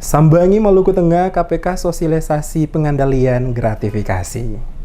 Sambangi Maluku Tengah, KPK sosialisasi pengembalian gratifikasi.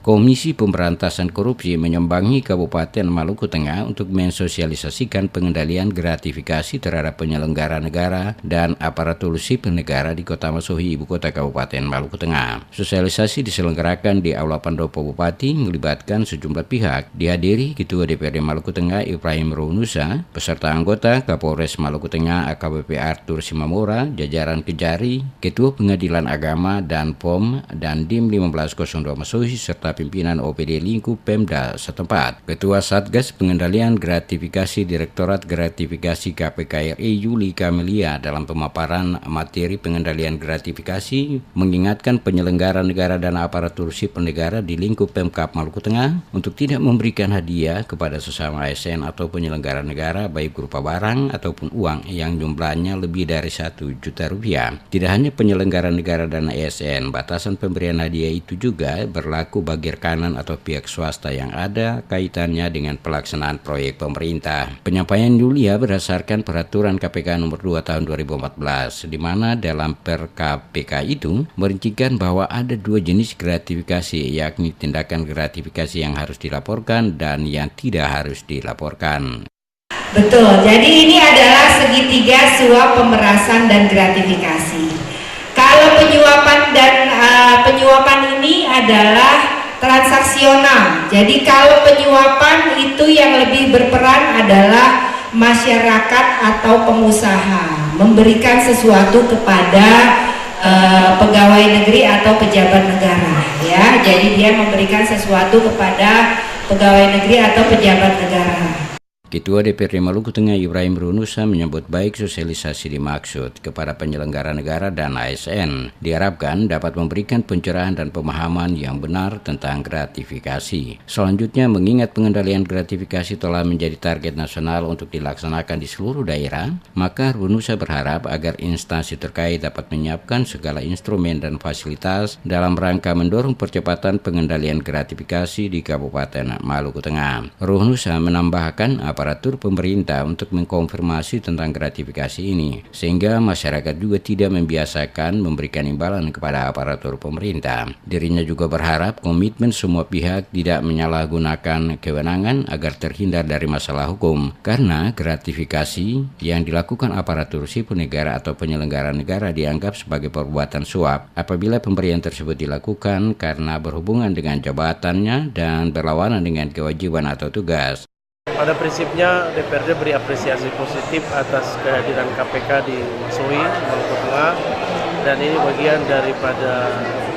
Komisi Pemberantasan Korupsi menyambangi Kabupaten Maluku Tengah untuk mensosialisasikan pengendalian gratifikasi terhadap penyelenggara negara dan aparatur sipil negara di Kota Masuhi, ibu kota Kabupaten Maluku Tengah. Sosialisasi diselenggarakan di Aula Pendopo Bupati melibatkan sejumlah pihak. Dihadiri Ketua DPRD Maluku Tengah Ibrahim Rohunusa, beserta anggota Kapolres Maluku Tengah AKBP Arthur Simamora, jajaran Kejari, Ketua Pengadilan Agama dan POM dan Dim 1502 Masuhi serta pimpinan OPD lingkup Pemda setempat. Ketua Satgas Pengendalian Gratifikasi Direktorat Gratifikasi KPK RI Yuli Kamelia dalam pemaparan materi pengendalian gratifikasi mengingatkan penyelenggara negara dan aparatur sipil negara di lingkup Pemkab Maluku Tengah untuk tidak memberikan hadiah kepada sesama ASN atau penyelenggara negara baik berupa barang ataupun uang yang jumlahnya lebih dari Rp1.000.000. Tidak hanya penyelenggara negara dan ASN, batasan pemberian hadiah itu juga berlaku bagi rekanan atau pihak swasta yang ada kaitannya dengan pelaksanaan proyek pemerintah. Penyampaian Yulia berdasarkan peraturan KPK nomor 2 tahun 2014, di mana dalam KPK itu merincikan bahwa ada dua jenis gratifikasi, yakni tindakan gratifikasi yang harus dilaporkan dan yang tidak harus dilaporkan. Betul, jadi ini adalah segitiga suap, pemerasan, dan gratifikasi. Kalau penyuapan ini adalah transaksional. Jadi kalau penyuapan itu yang lebih berperan adalah masyarakat atau pengusaha memberikan sesuatu kepada pegawai negeri atau pejabat negara, ya. Jadi dia memberikan sesuatu kepada pegawai negeri atau pejabat negara. Ketua DPRD Maluku Tengah Ibrahim Rohunusa menyebut baik sosialisasi dimaksud kepada penyelenggara negara dan ASN diharapkan dapat memberikan pencerahan dan pemahaman yang benar tentang gratifikasi. Selanjutnya, mengingat pengendalian gratifikasi telah menjadi target nasional untuk dilaksanakan di seluruh daerah, maka Rohunusa berharap agar instansi terkait dapat menyiapkan segala instrumen dan fasilitas dalam rangka mendorong percepatan pengendalian gratifikasi di Kabupaten Maluku Tengah. Rohunusa menambahkan aparatur pemerintah untuk mengkonfirmasi tentang gratifikasi ini, sehingga masyarakat juga tidak membiasakan memberikan imbalan kepada aparatur pemerintah. Dirinya juga berharap komitmen semua pihak tidak menyalahgunakan kewenangan agar terhindar dari masalah hukum, karena gratifikasi yang dilakukan aparatur sipil negara atau penyelenggara negara dianggap sebagai perbuatan suap apabila pemberian tersebut dilakukan karena berhubungan dengan jabatannya dan berlawanan dengan kewajiban atau tugas. Pada prinsipnya DPRD beri apresiasi positif atas kehadiran KPK di Masuhi, Maluku Tengah, dan ini bagian daripada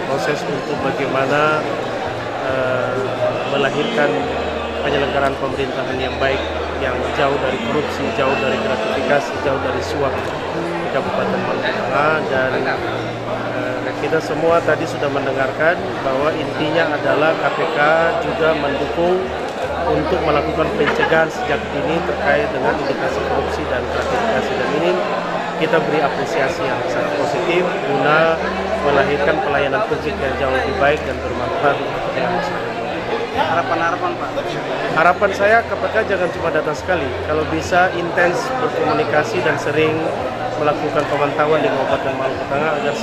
proses untuk bagaimana melahirkan penyelenggaraan pemerintahan yang baik, yang jauh dari korupsi, jauh dari gratifikasi, jauh dari suap di Kabupaten Maluku Tengah. Dan kita semua tadi sudah mendengarkan bahwa intinya adalah KPK juga mendukung untuk melakukan pencegahan sejak dini terkait dengan indikasi korupsi dan gratifikasi, dan ini kita beri apresiasi yang sangat positif guna melahirkan pelayanan publik yang jauh lebih baik dan bermanfaat. Harapan Pak? Harapan saya KPK jangan cuma datang sekali, kalau bisa intens berkomunikasi dan sering melakukan pemantauan di Kabupaten Maluku Tengah agar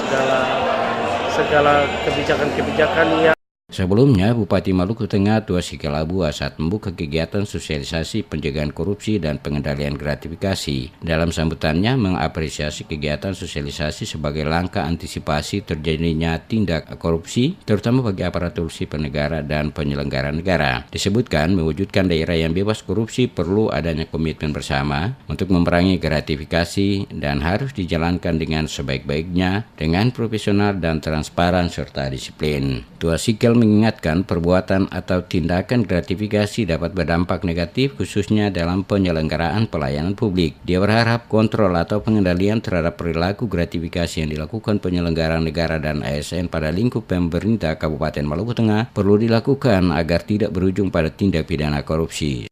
segala kebijakan-kebijakan yang Sebelumnya, Bupati Maluku Tengah Tua Sikelabu saat membuka kegiatan sosialisasi pencegahan korupsi dan pengendalian gratifikasi. Dalam sambutannya mengapresiasi kegiatan sosialisasi sebagai langkah antisipasi terjadinya tindak korupsi, terutama bagi aparatur sipil negara dan penyelenggara negara. Disebutkan mewujudkan daerah yang bebas korupsi perlu adanya komitmen bersama untuk memerangi gratifikasi dan harus dijalankan dengan sebaik-baiknya, dengan profesional dan transparan serta disiplin. Tua Sikel mengingatkan perbuatan atau tindakan gratifikasi dapat berdampak negatif khususnya dalam penyelenggaraan pelayanan publik. Dia berharap kontrol atau pengendalian terhadap perilaku gratifikasi yang dilakukan penyelenggara negara dan ASN pada lingkup pemerintah Kabupaten Maluku Tengah perlu dilakukan agar tidak berujung pada tindak pidana korupsi.